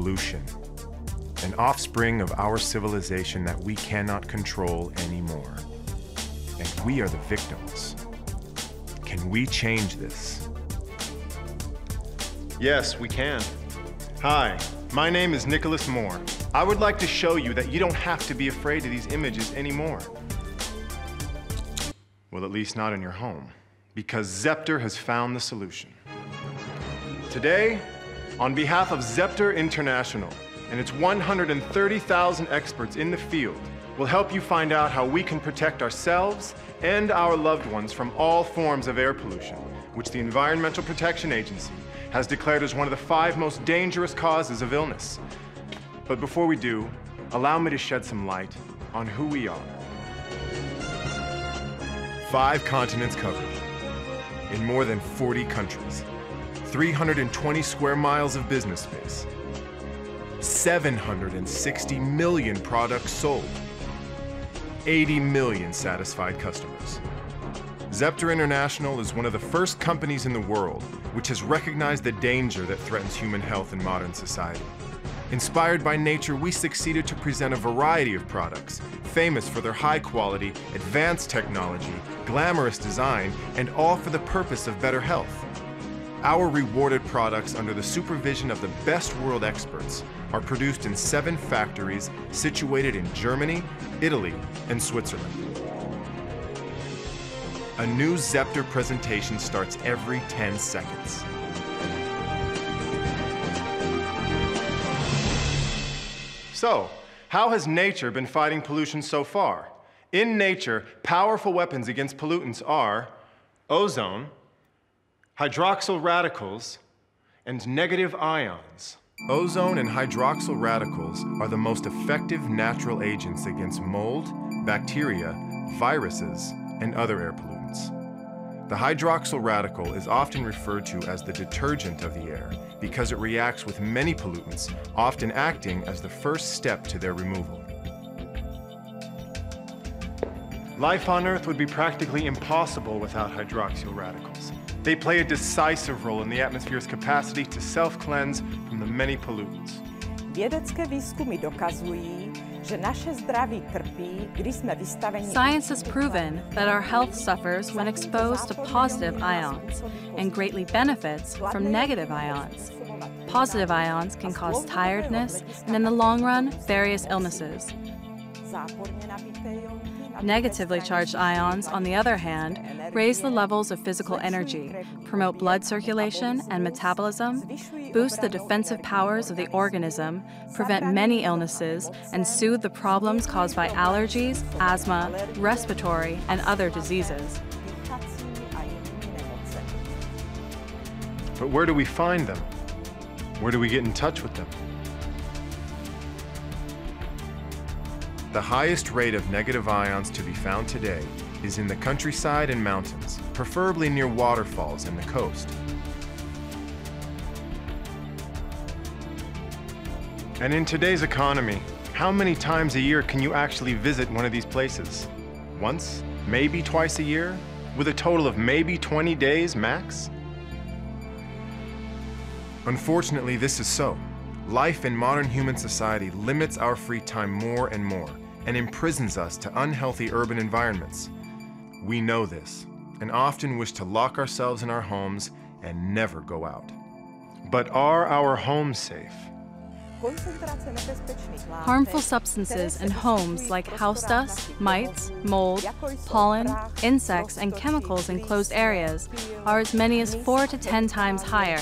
pollution, an offspring of our civilization that we cannot control anymore. And we are the victims. Can we change this? Yes, we can. Hi, my name is Nicholas Moore. I would like to show you that you don't have to be afraid of these images anymore. Well, at least not in your home, because Zepter has found the solution. Today, on behalf of Zepter International and its 130,000 experts in the field, we'll help you find out how we can protect ourselves and our loved ones from all forms of air pollution, which the Environmental Protection Agency has declared as one of the 5 most dangerous causes of illness. But before we do, allow me to shed some light on who we are. 5 continents covered, in more than 40 countries, 320 square miles of business space, 760 million products sold, 80 million satisfied customers. Zepter International is one of the first companies in the world which has recognized the danger that threatens human health in modern society. Inspired by nature, we succeeded to present a variety of products, famous for their high quality, advanced technology, glamorous design, and all for the purpose of better health. Our rewarded products, under the supervision of the best world experts, are produced in 7 factories situated in Germany, Italy, and Switzerland. A new Zepter presentation starts every 10 seconds. So, how has nature been fighting pollution so far? In nature, powerful weapons against pollutants are ozone, hydroxyl radicals, and negative ions. Ozone and hydroxyl radicals are the most effective natural agents against mold, bacteria, viruses, and other air pollutants. The hydroxyl radical is often referred to as the detergent of the air because it reacts with many pollutants, often acting as the first step to their removal. Life on Earth would be practically impossible without hydroxyl radicals. They play a decisive role in the atmosphere's capacity to self-cleanse from the many pollutants. Vědecké výzkumy dokazují, že naše zdraví trpí, když jsme vystaveni. Science has proven that our health suffers when exposed to positive ions and greatly benefits from negative ions. Positive ions can cause tiredness and, in the long run, various illnesses. Negatively charged ions, on the other hand, raise the levels of physical energy, promote blood circulation and metabolism, boost the defensive powers of the organism, prevent many illnesses, and soothe the problems caused by allergies, asthma, respiratory, and other diseases. But where do we find them? Where do we get in touch with them? The highest rate of negative ions to be found today is in the countryside and mountains, preferably near waterfalls and the coast. And in today's economy, how many times a year can you actually visit one of these places? Once? Maybe twice a year? With a total of maybe 20 days max? Unfortunately, this is so. Life in modern human society limits our free time more and more and imprisons us to unhealthy urban environments. We know this and often wish to lock ourselves in our homes and never go out. But are our homes safe? Harmful substances in homes like house dust, mites, mold, pollen, insects, and chemicals in closed areas are as many as 4 to 10 times higher,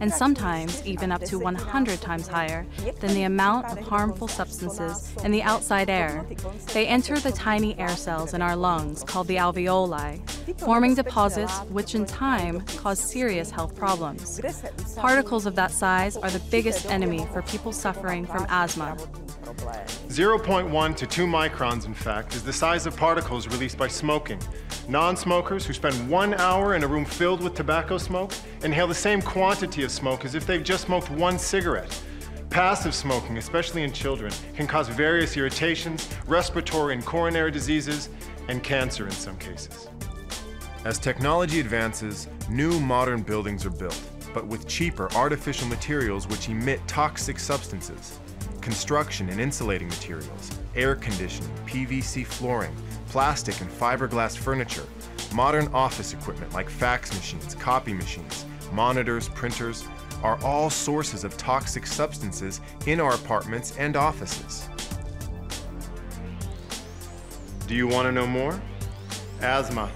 and sometimes even up to 100 times higher than the amount of harmful substances in the outside air. They enter the tiny air cells in our lungs called the alveoli, forming deposits which in time cause serious health problems. Particles of that size are the biggest enemy for people suffering from asthma. 0.1 to 2 microns, in fact, is the size of particles released by smoking. Non-smokers who spend 1 hour in a room filled with tobacco smoke inhale the same quantity of smoke as if they've just smoked 1 cigarette. Passive smoking, especially in children, can cause various irritations, respiratory and coronary diseases, and cancer in some cases. As technology advances, new modern buildings are built, but with cheaper artificial materials which emit toxic substances. Construction and insulating materials, air conditioning, PVC flooring, plastic and fiberglass furniture, modern office equipment like fax machines, copy machines, monitors, printers, are all sources of toxic substances in our apartments and offices. Do you want to know more? Asthma.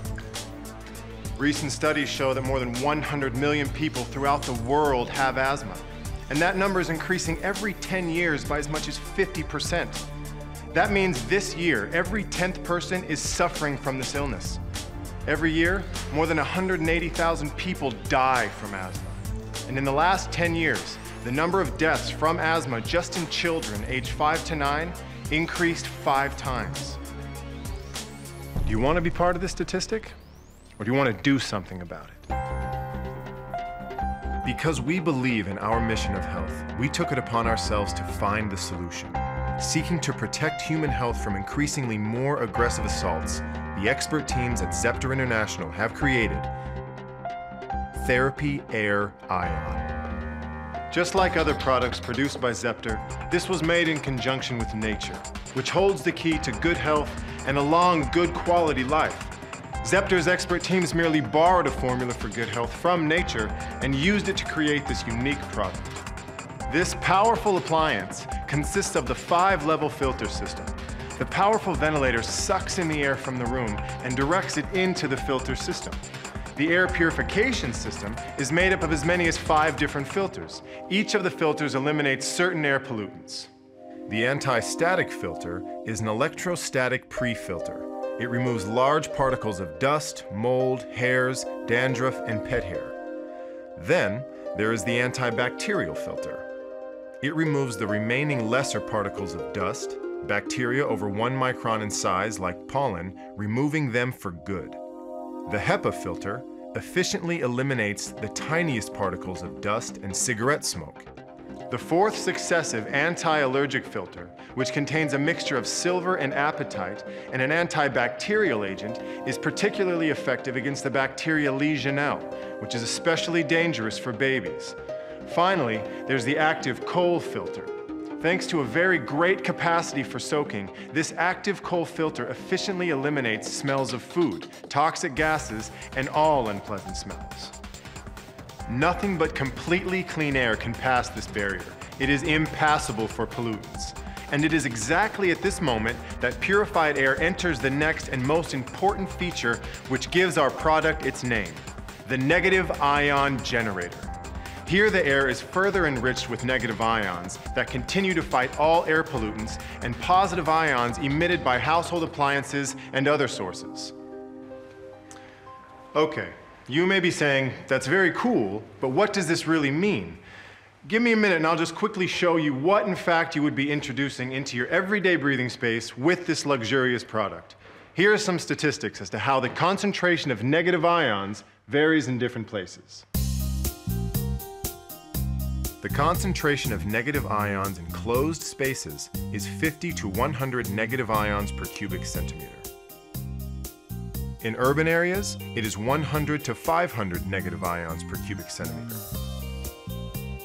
Recent studies show that more than 100 million people throughout the world have asthma, and that number is increasing every 10 years by as much as 50%. That means this year, every 10th person is suffering from this illness. Every year, more than 180,000 people die from asthma. And in the last 10 years, the number of deaths from asthma just in children aged 5 to 9 increased 5 times. Do you want to be part of this statistic? Or do you want to do something about it? Because we believe in our mission of health, we took it upon ourselves to find the solution. Seeking to protect human health from increasingly more aggressive assaults, the expert teams at Zepter International have created Therapy Air Ion. Just like other products produced by Zepter, this was made in conjunction with nature, which holds the key to good health and a long, good quality life. Zepter's expert teams merely borrowed a formula for good health from nature and used it to create this unique product. This powerful appliance consists of the 5-level filter system. The powerful ventilator sucks in the air from the room and directs it into the filter system. The air purification system is made up of as many as 5 different filters. Each of the filters eliminates certain air pollutants. The anti-static filter is an electrostatic pre-filter. It removes large particles of dust, mold, hairs, dandruff, and pet hair. Then, there is the antibacterial filter. It removes the remaining lesser particles of dust, bacteria over 1 micron in size like pollen, removing them for good. The HEPA filter efficiently eliminates the tiniest particles of dust and cigarette smoke. The 4th successive anti-allergic filter, which contains a mixture of silver and apatite and an antibacterial agent, is particularly effective against the bacteria Legionella, which is especially dangerous for babies. Finally, there's the active coal filter. Thanks to a very great capacity for soaking, this active coal filter efficiently eliminates smells of food, toxic gases, and all unpleasant smells. Nothing but completely clean air can pass this barrier. It is impassable for pollutants. And it is exactly at this moment that purified air enters the next and most important feature which gives our product its name, the negative ion generator. Here the air is further enriched with negative ions that continue to fight all air pollutants and positive ions emitted by household appliances and other sources. Okay. You may be saying, that's very cool, but what does this really mean? Give me a minute and I'll just quickly show you what in fact you would be introducing into your everyday breathing space with this luxurious product. Here are some statistics as to how the concentration of negative ions varies in different places. The concentration of negative ions in closed spaces is 50 to 100 negative ions per cubic centimeter. In urban areas, it is 100 to 500 negative ions per cubic centimeter.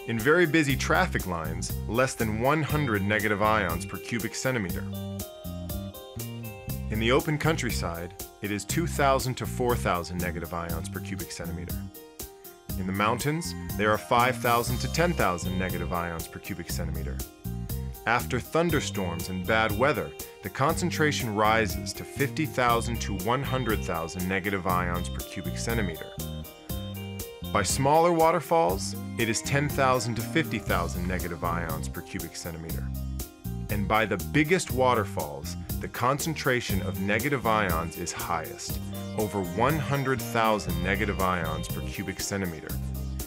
In very busy traffic lines, less than 100 negative ions per cubic centimeter. In the open countryside, it is 2,000 to 4,000 negative ions per cubic centimeter. In the mountains, there are 5,000 to 10,000 negative ions per cubic centimeter. After thunderstorms and bad weather, the concentration rises to 50,000 to 100,000 negative ions per cubic centimeter. By smaller waterfalls, it is 10,000 to 50,000 negative ions per cubic centimeter. And by the biggest waterfalls, the concentration of negative ions is highest, over 100,000 negative ions per cubic centimeter.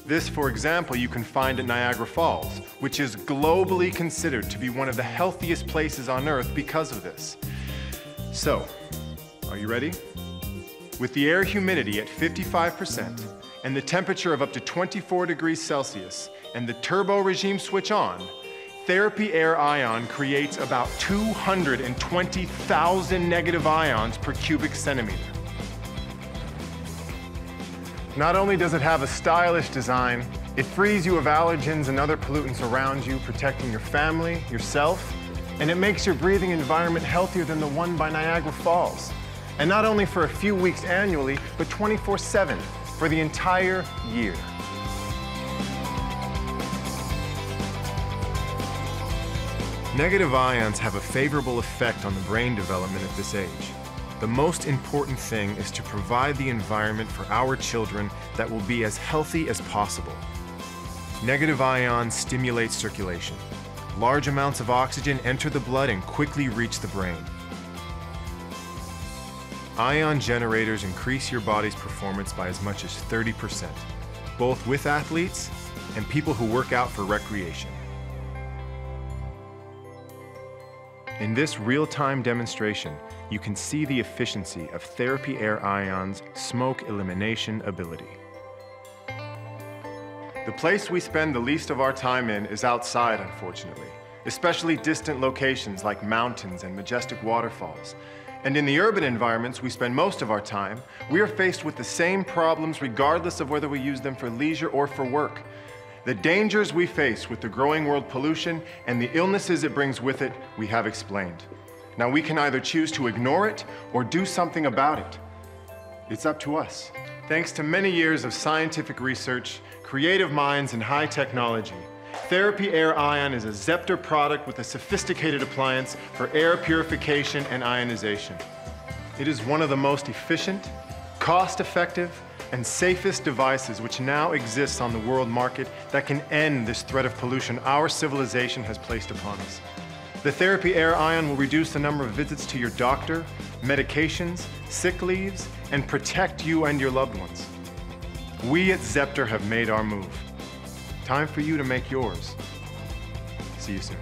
This, for example, you can find at Niagara Falls, which is globally considered to be one of the healthiest places on Earth because of this. So, are you ready? With the air humidity at 55% and the temperature of up to 24 degrees Celsius and the turbo regime switch on, Therapy Air Ion creates about 220,000 negative ions per cubic centimeter. Not only does it have a stylish design, It frees you of allergens and other pollutants around you, protecting your family, yourself, and it makes your breathing environment healthier than the one by Niagara Falls. And not only for a few weeks annually, but 24/7 for the entire year. Negative ions have a favorable effect on the brain development at this age. The most important thing is to provide the environment for our children that will be as healthy as possible. Negative ions stimulate circulation. Large amounts of oxygen enter the blood and quickly reach the brain. Ion generators increase your body's performance by as much as 30%, both with athletes and people who work out for recreation. In this real-time demonstration, you can see the efficiency of Therapy Air Ion's smoke elimination ability. The place we spend the least of our time in is outside, unfortunately, especially distant locations like mountains and majestic waterfalls. And in the urban environments we spend most of our time, we are faced with the same problems regardless of whether we use them for leisure or for work. The dangers we face with the growing world pollution and the illnesses it brings with it, we have explained. Now we can either choose to ignore it or do something about it. It's up to us. Thanks to many years of scientific research, creative minds, and high technology, Therapy Air Ion is a Zepter product with a sophisticated appliance for air purification and ionization. It is one of the most efficient, cost-effective, and safest devices which now exists on the world market that can end this threat of pollution our civilization has placed upon us. The Therapy Air Ion will reduce the number of visits to your doctor, medications, sick leaves, and protect you and your loved ones. We at Zepter have made our move. Time for you to make yours. See you soon.